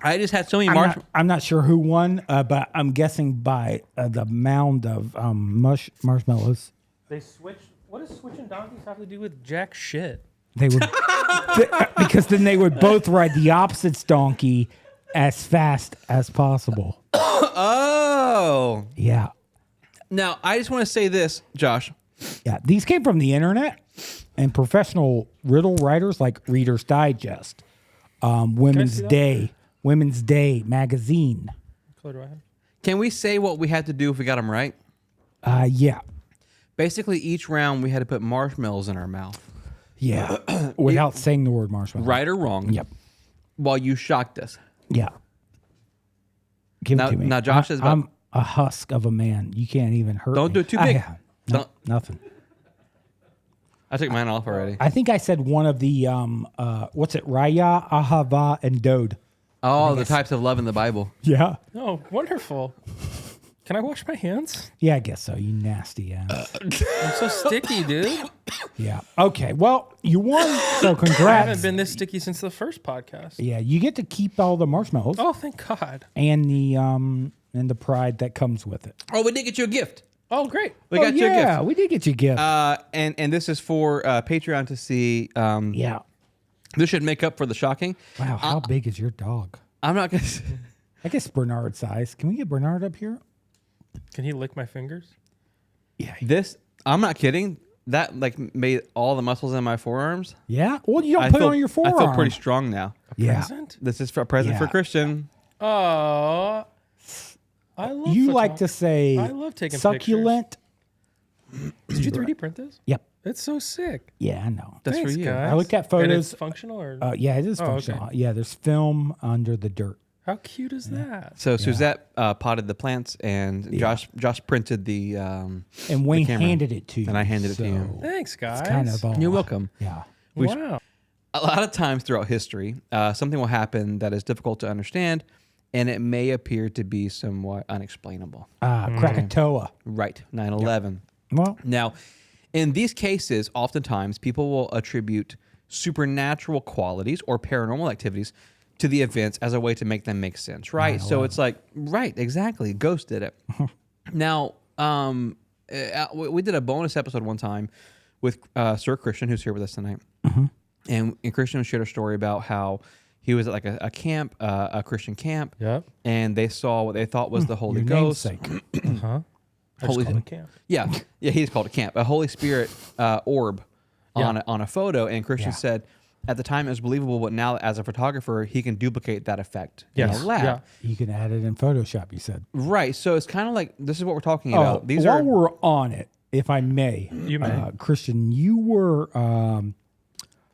I just had so many I'm not sure who won, but I'm guessing by the mound of marshmallows. They switched. What does switching donkeys have to do with jack shit? They would because then they would both ride the opposite donkey as fast as possible. Oh. Yeah. Now, I just want to say this, Josh. Yeah. These came from the internet and professional riddle writers like Reader's Digest, Women's that? Day magazine. Color do I have? Can we say what we had to do if we got them right? Yeah. Basically, each round we had to put marshmallows in our mouth. Yeah. Without saying the word marshmallow. Right or wrong. Yep. While you shocked us. Yeah. Give Now- it to me. now Josh is about- I'm a husk of a man. You can't even hurt Don't me. do it too big. No, Don't- nothing. I took mine off already. I think I said one of the what's it? Raya, Ahava, and Dode. Oh, the types of love in the Bible. Yeah. Oh, wonderful. Can I wash my hands? Yeah, I guess so. You nasty ass. I'm so sticky, dude. Yeah. Okay. Well, you won. So I congrats. haven't been this sticky since the first podcast. Yeah, you get to keep all the marshmallows Oh, thank God. and the pride that comes with it. Oh, we did get you a gift. Oh, great. We got you a yeah, gift. we did get you a gift. And this is for Patreon to see. Yeah. This should make up for the shocking. Wow, how big is your dog? I'm not going to. I guess Bernard size. Can we get Bernard up here? Can he lick my fingers? Yeah. This, I'm not kidding. That like made all the muscles in my forearms. Yeah. Well, you don't put it on your forearm. I feel pretty strong now. Yeah. Present? This is for a present for Yeah. Christian. Oh, I love You like to say I love taking succulent. Did you 3D print this? Yep. It's so sick. Yeah, I know. That's Thanks, for you. guys. I looked at And photos. it's functional or Yeah, it is Oh, okay. functional. Yeah, there's film under the dirt. how cute is that? So Suzette potted the plants, and Josh printed the. And Wayne camera. handed it to you. And I handed it to you. so Thanks, guys. It's kind of all. You're welcome. Yeah. Wow. A lot of times throughout history, something will happen that is difficult to understand, and it may appear to be somewhat unexplainable. Krakatoa. Right, 9/11. Well, Now, in these cases, oftentimes people will attribute supernatural qualities or paranormal activities to the events as a way to make them make sense, right? So it's like, right, exactly. Ghost did it. Now, we did a bonus episode one time with Sir Christian, who's here with us tonight. And Christian shared a story about how he was at like a camp, a Christian camp, Yep. and they saw what they thought was the Holy your Ghost. namesake. Huh? I just Holy- called it camp. Yeah, he's called a camp, a Holy Spirit orb on a photo. And Christian Yeah. said, at the time it was believable, but now as a photographer, he can duplicate that effect Yes. in a lab. Yeah. You can add it in Photoshop, you said. Right. So it's kind of like this is what we're talking Oh, about. These while are we're on it, if I may, You may. Christian, you were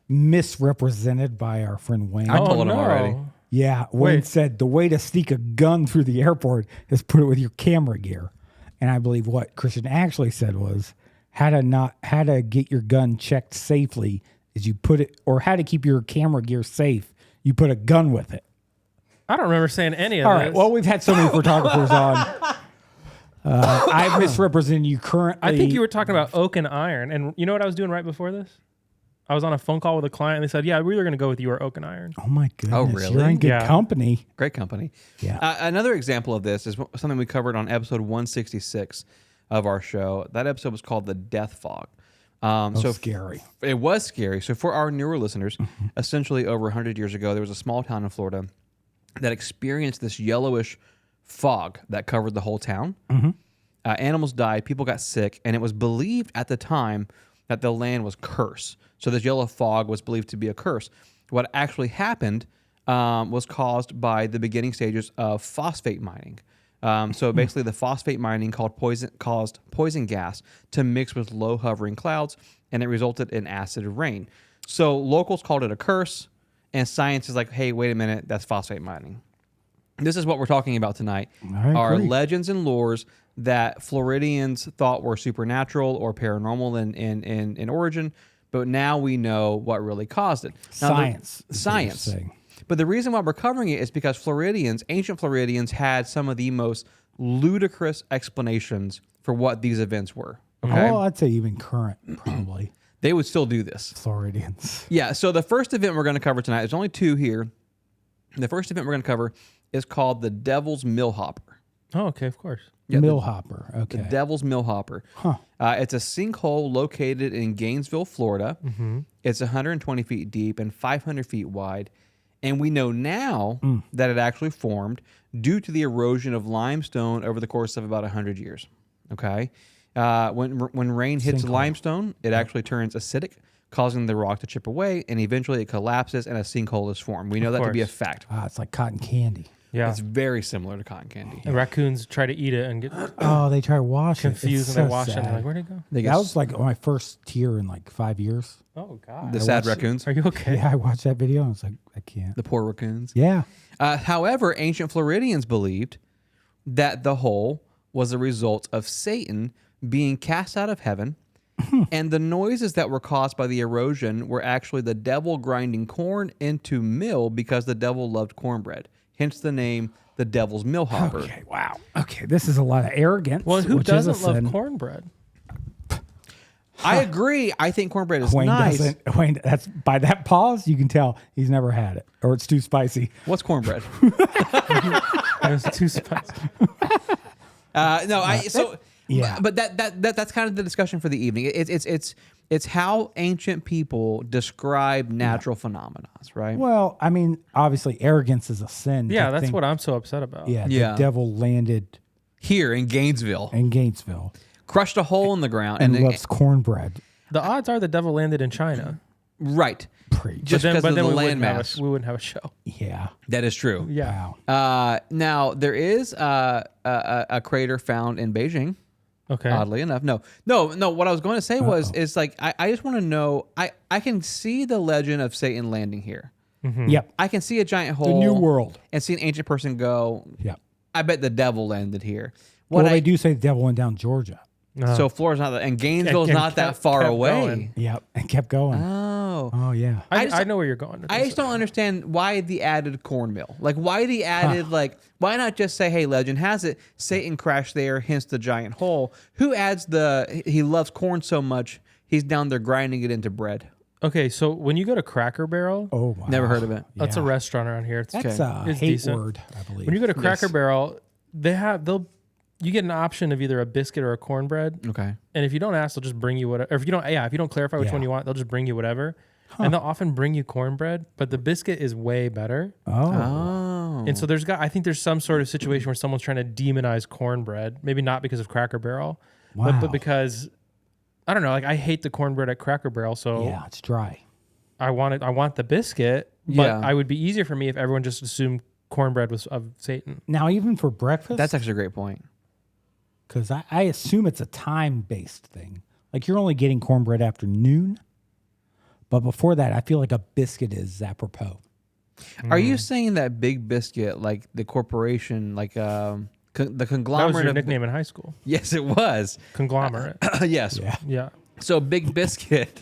misrepresented by our friend Wayne. I told him already. Yeah, Wayne Wait. said the way to sneak a gun through the airport is put it with your camera gear. And I believe what Christian actually said was how to get your gun checked safely is you put it, or how to keep your camera gear safe. You put a gun with it. I don't remember saying any of All this. right. Well, we've had so many photographers on. I've misrepresented you currently. I think you were talking about oak and iron. And you know what I was doing right before this? I was on a phone call with a client and they said, yeah, we're either going to go with you or oak and iron. Oh my goodness! really? You're in good Yeah. company. great company. Yeah. Another example of this is something we covered on episode 166 of our show. That episode was called The Death Fog. So Scary. It was scary. So for our newer listeners, essentially over 100 years ago, there was a small town in Florida that experienced this yellowish fog that covered the whole town. Animals died, people got sick, and it was believed at the time that the land was cursed. So this yellow fog was believed to be a curse. What actually happened was caused by the beginning stages of phosphate mining. So basically, the phosphate mining caused poison gas to mix with low hovering clouds, and it resulted in acid rain. So locals called it a curse, and science is like, hey, wait a minute, that's phosphate mining. This is what we're talking about tonight. I Are agree. legends and lores that Floridians thought were supernatural or paranormal in origin, but now we know what really caused it. Now, Science. is what you're Science. saying. But the reason why we're covering it is because Floridians, ancient Floridians, had some of the most ludicrous explanations for what these events were. Okay? Well, I'd say even current, probably. They would still do this. Floridians. Yeah, so the first event we're going to cover tonight, there's only two here. The first event we're going to cover is called the Devil's Mill Hopper. Oh, okay, of course. Yeah, Millhopper. Okay. The Devil's Millhopper. Huh. It's a sinkhole located in Gainesville, Florida. It's 120 feet deep and 500 feet wide. And we know now that it actually formed due to the erosion of limestone over the course of about 100 years. Okay? When rain hits Sinkhole. limestone, it actually turns acidic, causing the rock to chip away, and eventually it collapses and a sinkhole is formed. We know that to be a course. fact. It's like cotton candy. Yeah. It's very similar to cotton candy. And raccoons try to eat it and get Oh, they try to wash it. confused It's and they so wash it. And they're sad. like, where'd it go? They That get was like my first tear in like 5 years. Oh, God. the sad raccoons, Are you okay? Yeah, I watched that video and I was like, I can't. the poor raccoons. Yeah. However, ancient Floridians believed that the hole was a result of Satan being cast out of heaven, and the noises that were caused by the erosion were actually the devil grinding corn into mill because the devil loved cornbread. Hence the name, the Devil's Millhopper. Okay. Wow. Okay. This is a lot of arrogance. Well, who which is a doesn't love sin. cornbread? I agree. I think cornbread is Wayne nice. doesn't. Wayne, that's by that pause, you can tell he's never had it, or it's too spicy. What's cornbread? It was too spicy. Yeah. But that's kind of the discussion for the evening. It's how ancient people describe natural phenomena, right? Well, I mean, obviously, arrogance is a sin. Yeah, to that's think- what I'm so upset about. Yeah, Yeah. the devil landed Here in Gainesville, in Gainesville crushed a hole in the ground, and and loves cornbread. The odds are the devil landed in China. right, Preach. just because of the we landmass. we wouldn't have a show. Yeah. That is true. Yeah. Wow. Now there is a crater found in Beijing. Okay. Oddly enough, no. What I was going to say is like I just want to know. I can see the legend of Satan landing here. Yep. I can see a giant hole. The new world. And see an ancient person go. Yep. I bet the devil landed here. Well, What they do say the devil went down Georgia. So Florida's not that, and Gainesville's And not that kept far going. away. Yep. And kept going. Oh, Oh, yeah. I know where you're going. I just don't understand why the added corn mill. Like why the added like why not just say, hey, legend has it Satan crashed there, hence the giant hole. Who adds he loves corn so much he's down there grinding it into bread? Okay, so when you go to Cracker Barrel, Oh, wow. Never heard of it. that's a Yeah. restaurant around here. It's That's a It's hate decent. word, I believe. When you go to Cracker Barrel, you get an option of either a biscuit or a cornbread. Okay. And if you don't ask, they'll just bring you whatever. Or if you don't clarify which Yeah. one you want, they'll just bring you whatever. And they'll often bring you cornbread, but the biscuit is way better. Oh. And so I think there's some sort of situation where someone's trying to demonize cornbread. Maybe not because of Cracker Barrel, Wow. but because I don't know. Like I hate the cornbread at Cracker Barrel, so Yeah, it's dry. I want the biscuit. But Yeah. I would be easier for me if everyone just assumed cornbread was of Satan. Now, even for breakfast, That's actually a great point. because I assume it's a time-based thing. Like you're only getting cornbread after noon. But before that, I feel like a biscuit is apropos. Are you saying that Big Biscuit, like the corporation, like the That conglomerate was your of nickname in high school. Yes, it was. Conglomerate. Yes. Yeah. Yeah. So Big Biscuit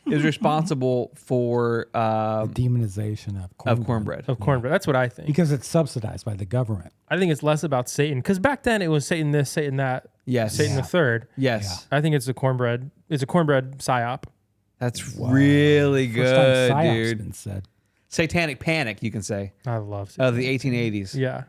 is responsible for Demonization of cornbread. Of cornbread. That's what I think. Because it's subsidized by the government. I think it's less about Satan. Because back then it was Satan this, Satan that, yes, Satan the third. yes. I think it's a cornbread. It's a cornbread psyop. That's really First time good, psyop's dude. been said. Satanic panic, you can say, I love it. of the 1880s. Yeah.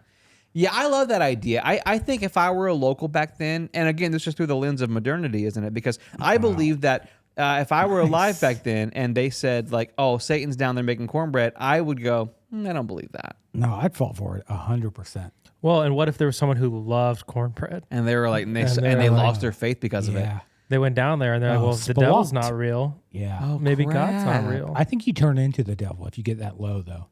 Yeah, I love that idea. I think if I were a local back then, and again, this is through the lens of modernity, isn't it? Because I believe that if I were alive back then and they said like, "Oh, Satan's down there making cornbread," I would go, I don't believe that. No, I'd fall for it 100%. Well, and what if there was someone who loved cornbread? And they were like, and they're they like- lost their faith because of it. Yeah. They went down there and they're like, Oh, well, the devil's spelunked. not real. Yeah. Oh, Maybe God's crap. not real. I think you turn into the devil if you get that low, though.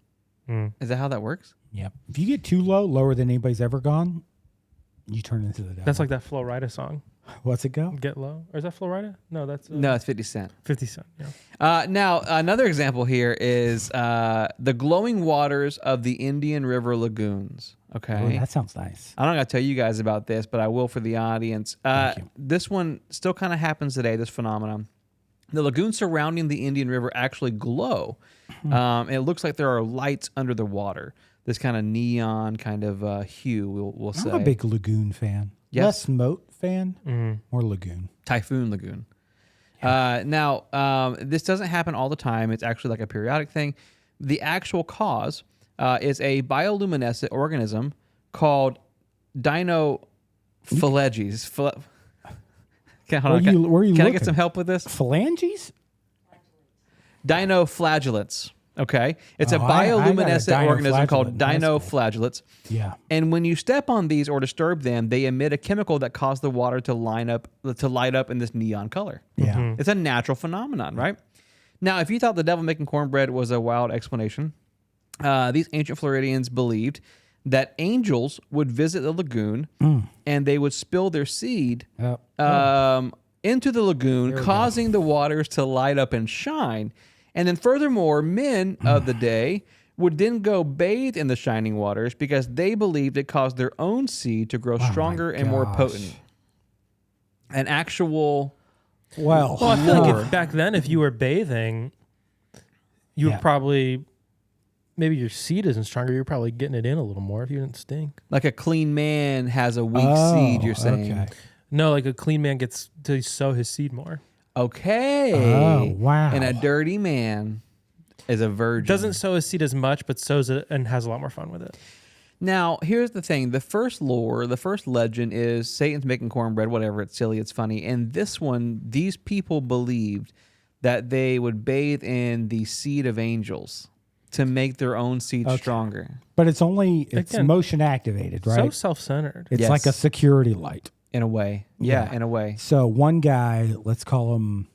Is that how that works? Yep. If you get too low, lower than anybody's ever gone, you turn into the devil. That's like that Flo Rida song, What's it go? Get Low. Or is that Flo Rida? No, that's No, it's 50 Cent. 50 Cent. Yeah. Now, another example here is the glowing waters of the Indian River lagoons. Okay. Oh, that sounds nice. I'm not going to tell you guys about this, but I will for the audience. Thank you. This one still kind of happens today, this phenomenon. The lagoons surrounding the Indian River actually glow. And it looks like there are lights under the water. This kind of neon kind of hue, we'll say. I'm a big lagoon fan. Yes. Less moat fan, more lagoon. Typhoon Lagoon. Now, this doesn't happen all the time. It's actually like a periodic thing. The actual cause is a bioluminescent organism called dinophalanges. Hold Where on, you- where you can I looking? get some help with this? Phalanges? Dinoflagellates. Okay, it's a Oh, I got a bioluminescent organism called dinoflagellate. That's cool. dinoflagellates. Yeah. And when you step on these or disturb them, they emit a chemical that causes the water to light up in this neon color. Yeah. It's a natural phenomenon, right? Now, if you thought the devil making cornbread was a wild explanation, these ancient Floridians believed that angels would visit the lagoon and they would spill their seed Yep. into the lagoon, causing the waters to light up and shine. And then furthermore, men of the day would then go bathe in the shining waters because they believed it caused their own seed to grow stronger and more gosh. potent. An actual... Well, Well, I feel like back then, if you were bathing, you Yeah. were probably maybe your seed isn't stronger. You're probably getting it in a little more if you didn't stink. Like a clean man has a weak seed, you're saying. Okay. No, like a clean man gets to sow his seed more. Okay. Oh, wow. And a dirty man is a virgin. Doesn't sow his seed as much, but sows it and has a lot more fun with it. Now, here's the thing. The first lore, the first legend is Satan's making cornbread, whatever. It's silly. It's funny. And this one, these people believed that they would bathe in the seed of angels to make their own seed stronger. But it's Again, motion activated, So right? self-centered. It's Yes. like a security light. In a way. Yeah, Yeah. in a way. So one guy, let's call him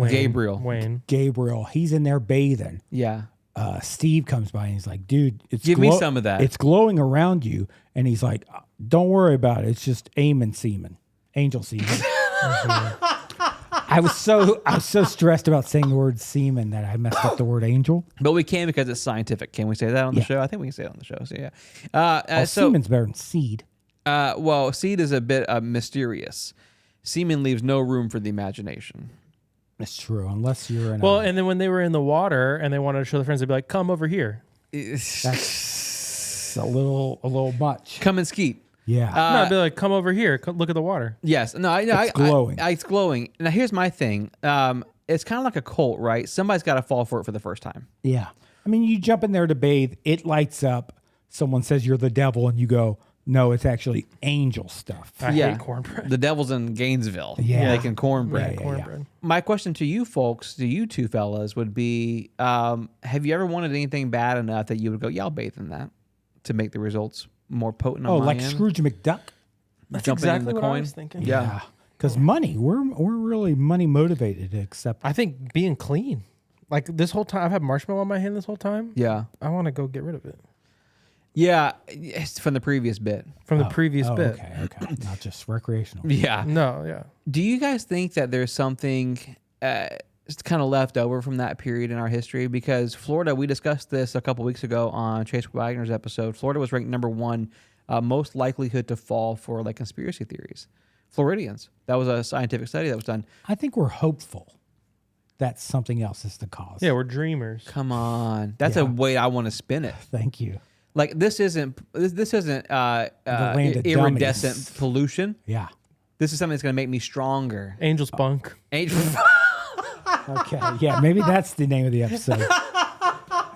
Gabriel. Wayne. Gabriel, he's in there bathing. Yeah. Steve comes by and he's like, dude, it's Give me some of that. It's glowing around you. And he's like, don't worry about it. It's just aiming semen, angel semen. I was so stressed about saying the word semen that I messed up the word angel. But we can because it's scientific. Can we say that on the Yeah. show? I think we can say it on the show. So, yeah. Well, semen's better than seed. Well, seed is a bit mysterious. Semen leaves no room for the imagination. It's true, unless you're in Well, and then when they were in the water and they wanted to show their friends, they'd be like, "Come over here." that's a little much. Come and skeet. Yeah. No, I'd be like, "Come over here. Look at the water." Yes. No, it's glowing. It's glowing. Now, here's my thing. It's kind of like a cult, right? Somebody's got to fall for it for the first time. Yeah. I mean, you jump in there to bathe, it lights up. Someone says you're the devil, and you go, no, it's actually angel stuff. I Yeah. hate cornbread. The devil's in Gainesville. Yeah. Making cornbread. Yeah. Cornbread. My question to you folks, to you two fellas, would be have you ever wanted anything bad enough that you would go, yeah, I'll bathe in that to make the results more potent on Oh, my like end? Scrooge McDuck? That's Jumping in exactly the what I coin? was thinking. Yeah. Because money, we're really money motivated to accept. I think being clean. Like this whole time, I've had marshmallow on my hand this whole time. Yeah. I want to go get rid of it Yeah. It's from the previous bit. from the previous bit. Okay. Not just recreational. Yeah. No, yeah. Do you guys think that there's something kind of left over from that period in our history? Because Florida, we discussed this a couple weeks ago on Chase Wagner's episode. Florida was ranked number one, most likelihood to fall for like conspiracy theories. Floridians. That was a scientific study that was done. I think we're hopeful that something else is the cause. Yeah, we're dreamers. Come on, that's a way I want to spin it. Thank you. Like this isn't land of iridescent dummies. pollution. Yeah. This is something that's going to make me stronger. Angel spunk. Angel. Okay. Yeah. Maybe that's the name of the episode.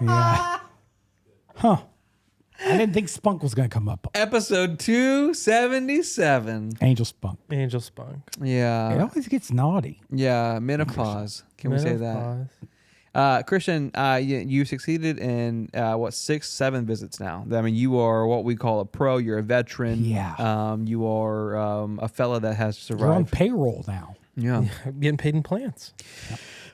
Yeah. Huh. I didn't think spunk was going to come up. Episode 277. Angel spunk. Angel spunk. It Yeah. always gets naughty. Yeah. Menopause. Can we say that? Menopause. Christian, you succeeded in 6-7 visits now. I mean, you are what we call a pro. You're a veteran. Yeah. You are a fella that has You're on survived. payroll now. Yeah. Getting paid in plants.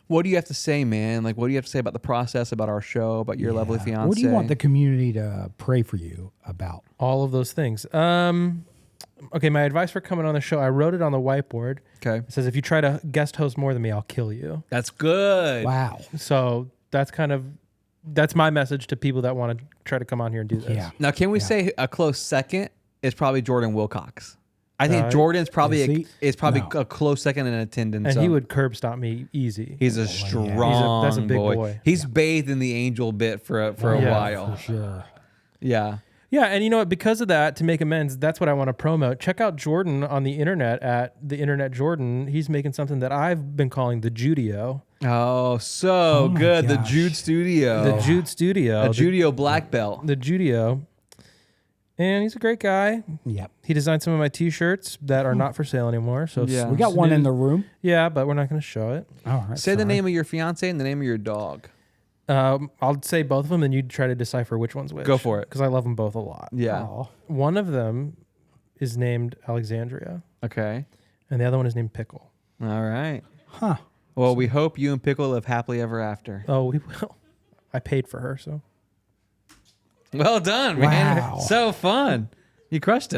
What do you have to say, man? Like, what do you have to say about the process, about our show, about your lovely Yeah. fiance? What do you want the community to pray for you about? All of those things. Okay, my advice for coming on the show, I wrote it on the whiteboard. Okay. It says, if you try to guest host more than me, I'll kill you. That's good. Wow. So that's my message to people that want to try to come on here and do this. Yeah. Now, can we say a close second is probably Jordan Wilcox? I think Jordan's probably is he? No. a close second in attendance. And he would curb stomp me easy. He's a yeah. strong That's a big boy. boy. He's bathed in the angel bit for a Yeah, while. For sure. Yeah. Yeah, and you know what? Because of that, to make amends, that's what I want to promote. Check out Jordan on the internet at the Internet Jordan. He's making something that I've been calling the Judio. Oh, so my good. The gosh. Jude Studio. The Jude Studio. A Judio black belt. The Judio. And he's a great guy. Yep. He designed some of my T-shirts that are not for sale anymore. So Yeah. We got one in the room. Yeah, but we're not going to show it. All right. Say the name of your fiance and the name of your dog. I'll say both of them, and you try to decipher which one's which. Go for it. Because I love them both a lot. Yeah. Oh. One of them is named Alexandria, Okay. and the other one is named Pickle. All right. Huh. Well, we hope you and Pickle live happily ever after. Oh, we will. I paid for her, so. Well done, man. Wow. So fun. You crushed it.